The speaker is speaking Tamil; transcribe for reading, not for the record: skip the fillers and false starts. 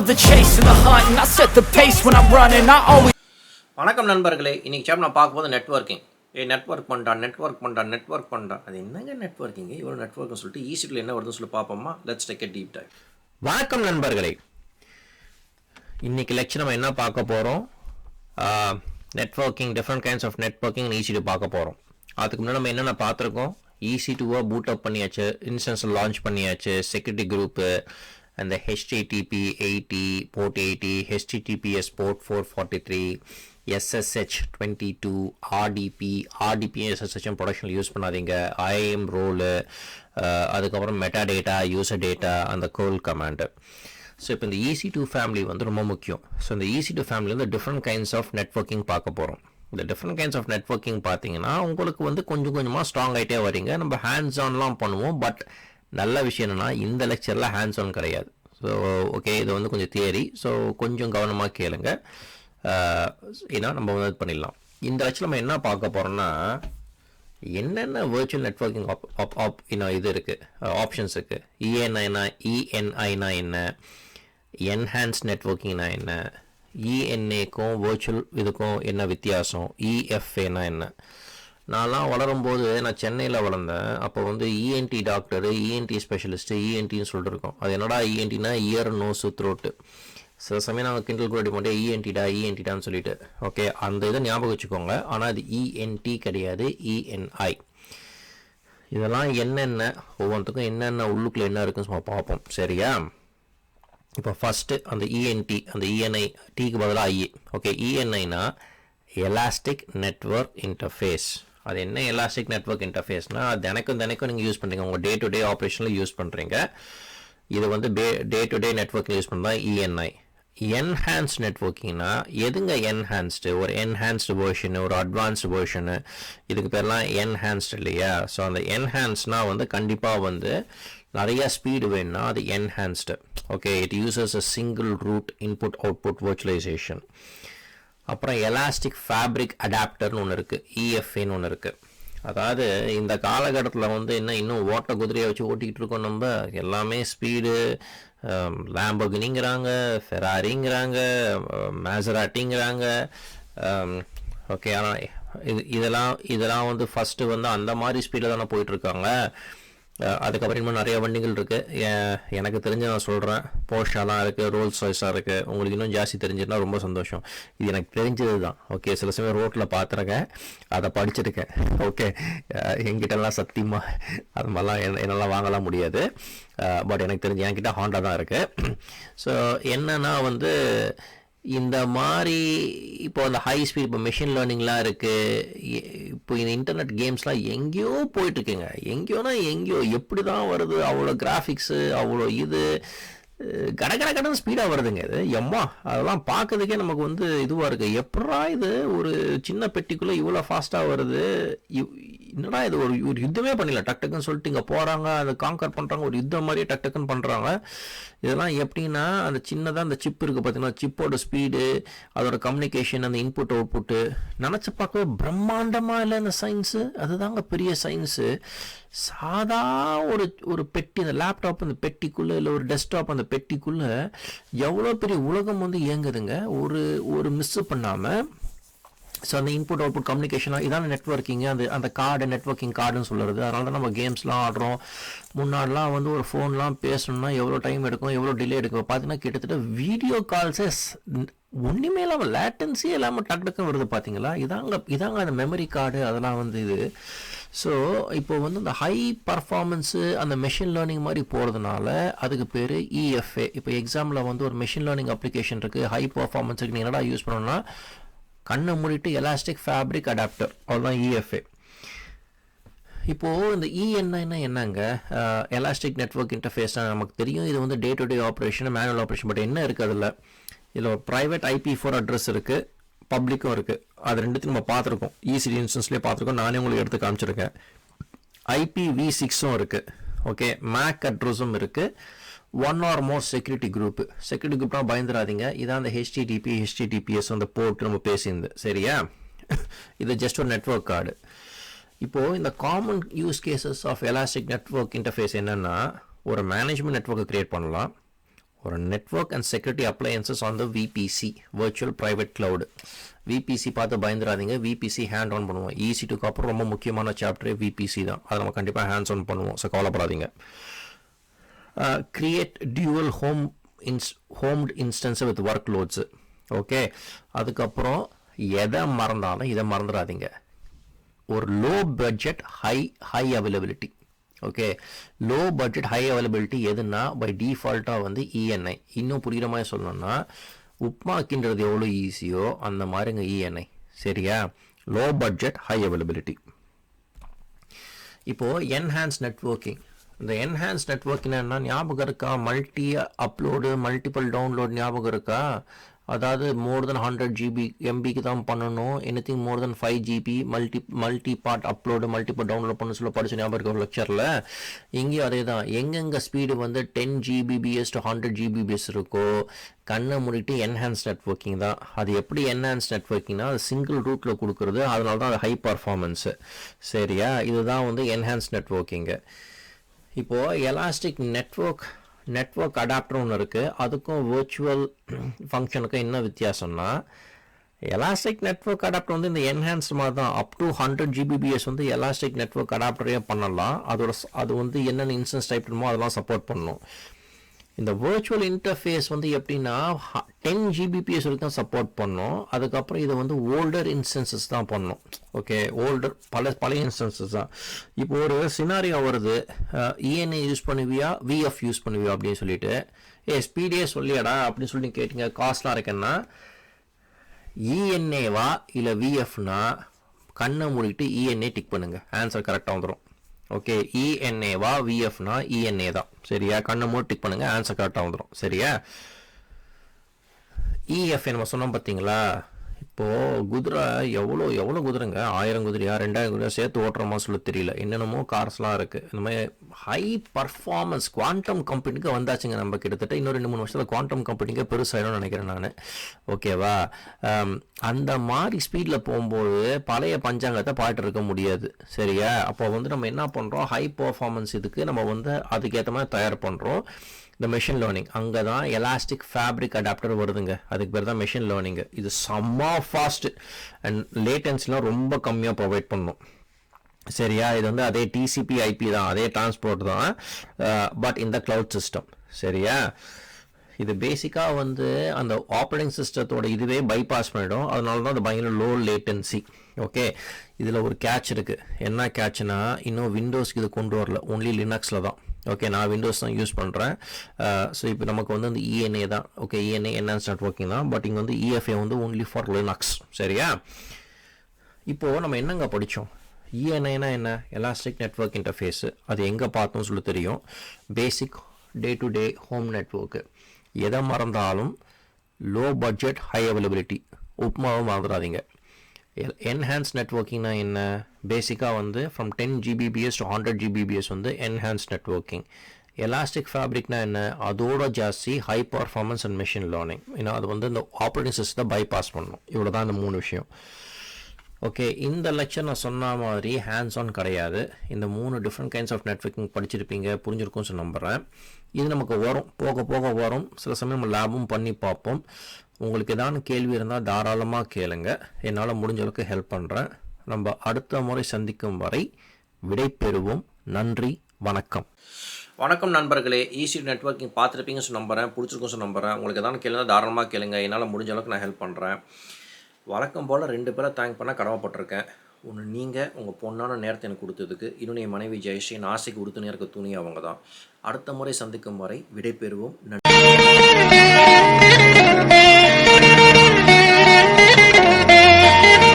love the chase and the hunt, and I set the pace when I'm running. I always. வணக்கம் நண்பர்களே, இன்றைக்கி சாப் நான் பார்க்கும்போது நெட்வொர்க்கிங். நெட்வொர்க் பண்ணுறான். அது என்னங்க நெட்வொர்க்கிங்கு, இவ்வளோ நெட்வொர்க்னு சொல்லிட்டு ஈஸியில் என்ன வருதுன்னு சொல்லி பார்ப்போமா? Let's take a deep dive. வணக்கம் நண்பர்களே, இன்றைக்கி லெக்சர் நம்ம என்ன பார்க்க போகிறோம்? Networking, different kinds of networking EC2 பார்க்க போகிறோம். அதுக்கு முன்னாடி நம்ம என்னென்ன பார்த்துருக்கோம்? EC2 பூட் அப் பண்ணியாச்சு, இன்ஸ்டன்ஸில் லான்ச் பண்ணியாச்சு, செக்யூரிட்டி குரூப்பு, அந்த HTTP 80, port 80, HTTPS port 443, SSH 22, RDP SSH ப்ரொடக்ஷனில் யூஸ் பண்ணாதீங்க, IAM ரோலு, அதுக்கப்புறம் மெட்டா டேட்டா, யூசர் டேட்டா, அந்த கோல் கமாண்டு. ஸோ இப்போ இந்த EC2 ஃபேமிலி வந்து ரொம்ப முக்கியம். ஸோ இந்த EC2 ஃபேமிலி வந்து டிஃப்ரெண்ட் கைண்ட்ஸ் ஆஃப் நெட்வொர்க்கிங் பார்க்க போகிறோம். இந்த டிஃப்ரெண்ட் கைண்ட்ஸ் ஆஃப் நெட்வொர்க்கிங் பார்த்தீங்கன்னா உங்களுக்கு வந்து கொஞ்சம் கொஞ்சமாக ஸ்ட்ராங் ஆகிட்டே வரீங்க. நம்ம ஹேண்ட்ஸ் ஆன்லாம் பண்ணுவோம். பட் நல்ல விஷயம் என்னென்னா இந்த லெக்சரில் ஹேண்ட்ஸ் ஆன் கிடையாது. ஸோ ஓகே, இது வந்து கொஞ்சம் தியரி. ஸோ கொஞ்சம் கவனமாக கேளுங்க. ஏன்னா நம்ம வந்து இது பண்ணிடலாம். இந்த லெக்சர் நம்ம என்ன பார்க்க போகிறோம்னா, என்னென்ன வேர்ச்சுவல் நெட்வொர்க்கிங் இது இருக்குது, ஆப்ஷன்ஸ் இருக்குது. ENIனா என்ன, என்ஹான்ஸ் நெட்வொர்க்கிங்னா என்ன, ENAக்கும் வேர்ச்சுவல் இதுக்கும் என்ன வித்தியாசம், EFAனா என்ன. நான்லாம் வளரும்போது நான் சென்னையில் வளர்ந்தேன். அப்போ வந்து ENT டாக்டரு, ENT ஸ்பெஷலிஸ்ட்டு, ENTன்னு சொல்லிட்டு இருக்கோம். அது என்னடா ENTனா இயர், நோஸு, த்ரோட்டு. சில சமயம் நாங்கள் கிண்டல் கூட அடிப்போம், ENTடான்னு சொல்லிட்டு. ஓகே, அந்த இதை ஞாபகம் வச்சுக்கோங்க. ஆனால் அது ENT கிடையாது, ENI. இதெல்லாம் என்னென்ன, ஒவ்வொன்றுக்கும் என்னென்ன உள்ளுக்குள்ளே என்ன இருக்குன்னு சும்மா பார்ப்போம், சரியா? இப்போ ஃபஸ்ட்டு அந்த ENT, அந்த ENI, டீக்கு பதிலாக IE. ஓகே, ENIனா எலாஸ்டிக் நெட்வொர்க் இன்டர்ஃபேஸ். அது என்ன எலாஸ்டிக் நெட்வொர்க் இன்டர்ஃபேஸ்னால், அது தினைக்கும் நீங்கள் யூஸ் பண்ணுறீங்க, உங்கள் டே டு டே ஆப்ரேஷனில் யூஸ் பண்ணுறீங்க. இது வந்து டே டு டே நெட்வொர்க்கில் யூஸ் பண்ணுறதா ENI. என்ஹான்ஸ் நெட்வொர்க்கிங்னா எதுங்க என்ஹான்ஸ்டு? ஒரு என்ஹான்ஸ்டு வேர்ஷனு, ஒரு அட்வான்ஸ்டு வேர்ஷனு, இதுக்கு பேர்லாம் என்ஹான்ஸ்டு இல்லையா? ஸோ அந்த என்ஹான்ஸ்னால் வந்து கண்டிப்பாக வந்து நிறையா ஸ்பீடு வேணும்னா அது enhanced. Okay, it uses a single root input output virtualization. அப்புறம் எலாஸ்டிக் ஃபேப்ரிக் அடாப்டர்னு ஒன்று இருக்குது, EFAன்னு ஒன்று இருக்குது. அதாவது இந்த காலகட்டத்தில் வந்து இன்னும் ஓட்ட குதிரையை வச்சு ஓட்டிக்கிட்டு இருக்கோம். நம்ம எல்லாமே ஸ்பீடு, லேம்பர்கினிங்கிறாங்க, ஃபெராரிங்கிறாங்க, மேசராட்டிங்கிறாங்க. ஓகே, ஆனால் இதெல்லாம் வந்து ஃபஸ்ட்டு வந்து அந்த மாதிரி ஸ்பீடில் தானே போயிட்டுருக்காங்க. அதுக்கப்புறம் இன்னும் நிறைய வண்டிகள் இருக்குது. எனக்கு தெரிஞ்சு நான் சொல்கிறேன், போர்ஷாலாம் இருக்குது, ரோல்ஸ் ராய்ஸாக இருக்குது. உங்களுக்கு இன்னும் ஜாஸ்தி தெரிஞ்சிருந்தா ரொம்ப சந்தோஷம். இது எனக்கு தெரிஞ்சது தான். ஓகே, சில சமயம் ரோட்டில் பார்த்துருக்கேன், அதை படிச்சிருக்கேன். ஓகே, என்கிட்டலாம் சத்தியமாக அது மாதிரிலாம் என்னெல்லாம் வாங்கலாம் முடியாது. பட் எனக்கு தெரிஞ்சு என்கிட்ட ஹாண்டா தான் இருக்குது. ஸோ என்னன்னா வந்து இந்த மாதிரி இப்போ அந்த ஹை ஸ்பீட், இப்போ மிஷின் லேர்னிங்லாம் இருக்குது. இப்போ இந்த இன்டர்நெட் கேம்ஸ்லாம் எங்கேயோ போயிட்டுருக்குங்க. எங்கேயோ எப்படி தான் வருது, அவ்வளோ கிராஃபிக்ஸு, அவ்வளோ இது கடன்னு ஸ்பீடாக வருதுங்க. இது எம்மா, அதெல்லாம் பார்க்கறதுக்கே நமக்கு வந்து இதுவாக இருக்குது. எப்படா இது ஒரு சின்ன பெட்டிக்குள்ளே இவ்வளோ ஃபாஸ்ட்டாக வருது, என்னடா இது ஒரு யுத்தமே பண்ணல, டக்குன்னு சொல்லிட்டு இங்கே போகிறாங்க, அதை காங்கர் பண்ணுறாங்க, ஒரு யுத்தம் மாதிரியே டக்குன்னு பண்ணுறாங்க. இதெல்லாம் எப்படின்னா, அந்த சின்னதாக அந்த சிப் இருக்குது பார்த்தீங்கன்னா, சிப்போட ஸ்பீடு, அதோட கம்யூனிகேஷன், அந்த இன்புட் அவுட்புட்டு நினச்சி பார்க்கவே பிரம்மாண்டமாக இல்லை இந்த சயின்ஸு. அதுதாங்க பெரிய சயின்ஸு. சாதா ஒரு பெட்டி, அந்த லேப்டாப் அந்த பெட்டிக்குள்ளே, இல்லை ஒரு டெஸ்க்டாப் அந்த பெட்டிக்குள்ளே எவ்வளோ பெரிய உலகம் வந்து இயங்குதுங்க, ஒரு மிஸ்ஸு பண்ணாமல். ஸோ அந்த இன்புட் அவுட்புட் கம்யூனிகேஷனாக இதான நெட்வொர்க்கிங்கு. அந்த கார்டு, நெட்வொர்க்கிங் கார்டுன்னு சொல்கிறது. அதனால தான் நம்ம கேம்ஸ்லாம் ஆடுறோம். முன்னாடிலாம் வந்து ஒரு ஃபோன்லாம் பேசணும்னா எவ்வளோ டைம் எடுக்கும், எவ்வளோ டிலே எடுக்கும். பார்த்தீங்கன்னா கிட்டத்தட்ட வீடியோ கால்ஸே ஒன்றுமே இல்லாமல், லேட்டன்சியே இல்லாமல் டக்குன்னு வருது. பார்த்தீங்களா? இதாங்க அந்த மெமரி கார்டு, அதெல்லாம் வந்து இது. ஸோ இப்போ வந்து இந்த ஹை பர்ஃபார்மன்ஸு, அந்த மெஷின் லேர்னிங் மாதிரி போகிறதுனால அதுக்கு பேர் EFA. இப்போ எக்ஸாம்பிள் வந்து ஒரு மெஷின் லேர்னிங் அப்ளிகேஷன் இருக்குது, ஹை பர்ஃபார்மன்ஸுக்கு நீங்கள் என்னடா யூஸ் பண்ணணும்னா கண்ணை மூடிட்டு எலாஸ்டிக் ஃபேப்ரிக் அடாப்டர், அவ்வளோதான் EFA. இப்போது இந்த ENIனா என்னங்க, எலாஸ்டிக் நெட்வொர்க் இன்டர்ஃபேஸ்னால் நமக்கு தெரியும். இது வந்து டே to day operation, manual operation. But என்ன இருக்குது இதில் ஒரு ப்ரைவேட் IP4 அட்ரஸ் இருக்குது, பப்ளிக்கும் இருக்குது. அது ரெண்டுத்தையும் நம்ம பார்த்துருக்கோம், EC2 இன்ஸ்டன்ஸ்லேயே பார்த்துருக்கோம். நானே உங்களுக்கு எடுத்து காமிச்சிருக்கேன். IPv6ம் இருக்குது. ஓகே, MAC அட்ரஸும் இருக்குது. ஒன் ஆர் மோர் செக்யூரிட்டி குரூப்னா பயந்துடாதீங்க. இதான் அந்த HTTPS அந்த போர்ட் நம்ம பேசியிருந்து, சரியா? இது ஜஸ்ட் ஒரு நெட்வொர்க் கார்டு. இப்போது இந்த common use cases of elastic network interface என்னென்னா, ஒரு மேனேஜ்மெண்ட் நெட்வொர்க்கை க்ரியேட் பண்ணலாம், ஒரு network and security appliances on the VPC virtual private cloud. VPC பார்த்து பயந்துடாதீங்க. விபிசி ஹேண்ட் ஆன் பண்ணுவோம். EC2க்கு அப்புறம் ரொம்ப முக்கியமான சாப்டரே விபிசி தான். அதை நம்ம கண்டிப்பாக ஹேண்ட்ஸ் ஆன் பண்ணுவோம். ஸோ கவலைப்படாதீங்க. Create dual homed instance with work loads. Okay, அதுக்கப்புறம் எதை மறந்தாலும் இதை மறந்துடாதீங்க. ஒரு low budget high availability. Okay, low budget high availability எதுனா பை டிஃபால்ட்டாக வந்து இஎன்ஐ. இன்னும் புரிகிற மாதிரி சொல்லணும்னா உப்மாக்கின்றது எவ்வளோ ஈஸியோ அந்த மாதிரிங்க இஎன்ஐ. சரியா? Low budget high availability. இப்போது என்ஹான்ஸ் நெட்வொர்க்கிங். இந்த என்ஹான்ஸ் நெட்வொர்க்கிங் என்ன ஞாபகம் இருக்கா? மல்டி அப்லோடு மல்டிபிள் டவுன்லோட் ஞாபகம் இருக்கா? அதாவது மோர் தென் 100 GB எம்பிக்கு தான் பண்ணணும். எனிதிங் மோர் தென் 5 GB multi part upload multiple download பண்ண சொல்ல படிச்சு ஞாபகம் இருக்க ஒரு லெக்சரில். இங்கேயும் அதே தான். எங்கெங்கே ஸ்பீடு வந்து 10 Gbps to 100 Gbps இருக்கோ கண்ணை மூடிட்டு என்ஹான்ஸ் நெட்வொர்க்கிங் தான். அது எப்படி என்ஹான்ஸ் நெட்வொர்க்கிங்னா அது சிங்கிள் ரூட்டில் கொடுக்குறது. அதனால தான் அது ஹை பர்ஃபார்மன்ஸு. சரியா? இதுதான் வந்து என்ஹான்ஸ் நெட்வொர்க்கிங்கு. இப்போது எலாஸ்டிக் நெட்வொர்க் அடாப்டர் ஒன்று இருக்குது. அதுக்கும் வர்ச்சுவல் ஃபங்க்ஷனுக்கும் என்ன வித்தியாசம்னா எலாஸ்டிக் நெட்வொர்க் அடாப்டர் வந்து இந்த என்ஹான்ஸ் மாதிரி தான். அப் டு 100 Gbps வந்து எலாஸ்டிக் நெட்வொர்க் அடாப்டரே பண்ணலாம். அது வந்து என்னென்ன இன்ஸ்டன்ஸ் டைப் பண்ணுமோ அதெல்லாம் சப்போர்ட் பண்ணணும். இந்த வர்ச்சுவல் இன்டர்ஃபேஸ் வந்து எப்படின்னா 10 Gbps வரைக்கும் சப்போர்ட் பண்ணோம். அதுக்கப்புறம் இதை வந்து ஓல்டர் இன்ஸ்டன்சஸ் தான் பண்ணோம். ஓகே, பழைய இன்ஸ்டன்சஸ் தான். இப்போ ஒரு சினாரியோ வருது, இஎன்ஏ யூஸ் பண்ணுவியா விஎஃப் யூஸ் பண்ணுவியா அப்படின்னு சொல்லிட்டு, ஸ்பீடே சொல்லியாடா அப்படின்னு சொல்லி கேட்டிங்க, காஸ்ட்லாம் இருக்கேன்னா இஎன்ஏவா இல்லை விஎஃப்னா கண்ணை மூடிட்டு இஎன்ஏ டிக் பண்ணுங்க, ஆன்சர் கரெக்டாக வந்துடும். ஓகே, இஎன்ஏவா விஎஃப்னா இஎன்ஏ தான். சரியா? கண்ணை மூடி டிக் பண்ணுங்க, ஆன்சர் கரெக்டாக வந்துடும். சரியா? இஎஃப்ஏ நம்ம சொன்னோம் பார்த்தீங்களா? இப்போது குதிரை எவ்வளோ குதிரைங்க, 1000 குதிரையா 2000 குதிரையா சேர்த்து ஓட்டுறோமா சொல்ல தெரியல. என்னென்னமோ கார்ஸ்லாம் இருக்குது. இந்த மாதிரி ஹை பர்ஃபார்மன்ஸ் குவாண்டம் கம்பெனிக்கு வந்தாச்சுங்க. நம்ம கிட்டத்தட்ட இன்னும் 2-3 வருஷத்தில் குவாண்டம் கம்பெனிக்கு பெருசாகிடும்னு நினைக்கிறேன் நான். ஓகேவா? அந்த மாதிரி ஸ்பீடில் போகும்போது பழைய பஞ்சாங்கத்தை பாட்டு இருக்க முடியாது. சரியா? அப்போ வந்து நம்ம என்ன பண்ணுறோம், ஹை பர்ஃபார்மன்ஸ் இதுக்கு நம்ம வந்து அதுக்கேற்ற மாதிரி தயார் பண்ணுறோம். இந்த மெஷின் லேர்னிங் அங்கே தான் எலாஸ்டிக் ஃபேப்ரிக் அடாப்டர் வருதுங்க. அதுக்கு பேர் தான் மெஷின் லேர்னிங்கு. இது செம்ம ஃபாஸ்ட் அண்ட் லேட்டன்ஸ்லாம் ரொம்ப கம்மியாக ப்ரொவைட் பண்ணும். சரியா? இது வந்து அதே டிசிபி ஐபி தான், அதே டிரான்ஸ்போர்ட் தான், பட் இந்த கிளவுட் சிஸ்டம். சரியா? இது பேசிக்காக வந்து அந்த ஆப்ரேட்டிங் சிஸ்டத்தோட இதுவே பைபாஸ் பண்ணிடும். அதனால தான் அது பயங்கர லோ லேட்டன்சி. ஓகே, இதில் ஒரு கேட்ச் இருக்குது. என்ன கேட்ச்னா இன்னும் விண்டோஸ்க்கு இது கொண்டு வரல, ஒன்லி லினக்ஸில் தான். ஓகே, நான் விண்டோஸ் தான் யூஸ் பண்ணுறேன். ஸோ இப்போ நமக்கு வந்து அந்த இஎன்ஏ தான். ஓகே, இஎன்ஏ என்ஹான்ஸ் நெட்வொர்க்கிங் தான். பட் இங்கே வந்து இஎஃப்ஏ வந்து ஒன்லி ஃபார் லினக்ஸ். சரியா? இப்போது நம்ம என்னங்க படித்தோம்? இஎன்ஐனா என்ன? Elastic network interface. அது எங்கே பார்த்தோம்னு சொல்லி தெரியும். Basic day to day home network. எதை மறந்தாலும் லோ பட்ஜெட் ஹை அவைலபிலிட்டி. உப்மாவும் மறந்துடாதீங்க. என்ஹான்ஸ் நெட்வொர்க்கிங்னா என்ன? பேசிக்காக வந்து ஃப்ரம் 10 Gbps to 100 Gbps வந்து என்ஹான்ஸ் நெட்வொர்க்கிங். எலாஸ்டிக் ஃபேப்ரிக்னா என்ன? அதோட ஜாஸ்தி high performance and machine learning. ஏன்னா அது வந்து இந்த ஆப்ரேட்டிங் சிஸ்டத்தை பைபாஸ் பண்ணணும். இவ்வளோ தான் இந்த 3 விஷயம். ஓகே, இந்த லெக்சர் நான் சொன்ன மாதிரி ஹேண்ட்ஸ் ஆன் கிடையாது. இந்த 3 டிஃப்ரெண்ட் கைண்ட்ஸ் ஆஃப் நெட்வொர்க்கிங் படிச்சிருப்பீங்க, புரிஞ்சிருக்கும்னு சொல்லி நம்புகிறேன். இது நமக்கு வரும், போக வரும். சில சமயம் நம்ம லேபும் பண்ணி பார்ப்போம். உங்களுக்கு ஏதாவது கேள்வி இருந்தால் தாராளமாக கேளுங்க. என்னால் முடிஞ்ச அளவுக்கு ஹெல்ப் பண்ணுறேன். நம்ம அடுத்த முறை சந்திக்கும் வரை விடை பெறுவோம். நன்றி, வணக்கம். வணக்கம் நண்பர்களே. EC2 நெட்வொர்க்கிங் பார்த்துருப்பீங்கன்னு சொல்லி நம்புகிறேன், பிடிச்சிருக்குன்னு சொல்லி நம்புகிறேன். உங்களுக்கு ஏதாவது கேளுங்க, தாராளமாக கேளுங்க. என்னால் முடிஞ்ச அளவுக்கு நான் ஹெல்ப் பண்ணுறேன். வழக்கம் போல் 2 பேரை தேங்க் பண்ண கடமைப்பட்டிருக்கேன். ஒன்று நீங்கள் உங்கள் பொண்ணான நேரத்தை எனக்கு கொடுத்ததுக்கு, இன்னொன்று என் மனைவி ஜெயஸ்ரீ, என் ஆசைக்கு உறுதுணையாக இருக்க துணி அவங்க தான். அடுத்த முறை சந்திக்கும் வரை விடை பெறுவோம்.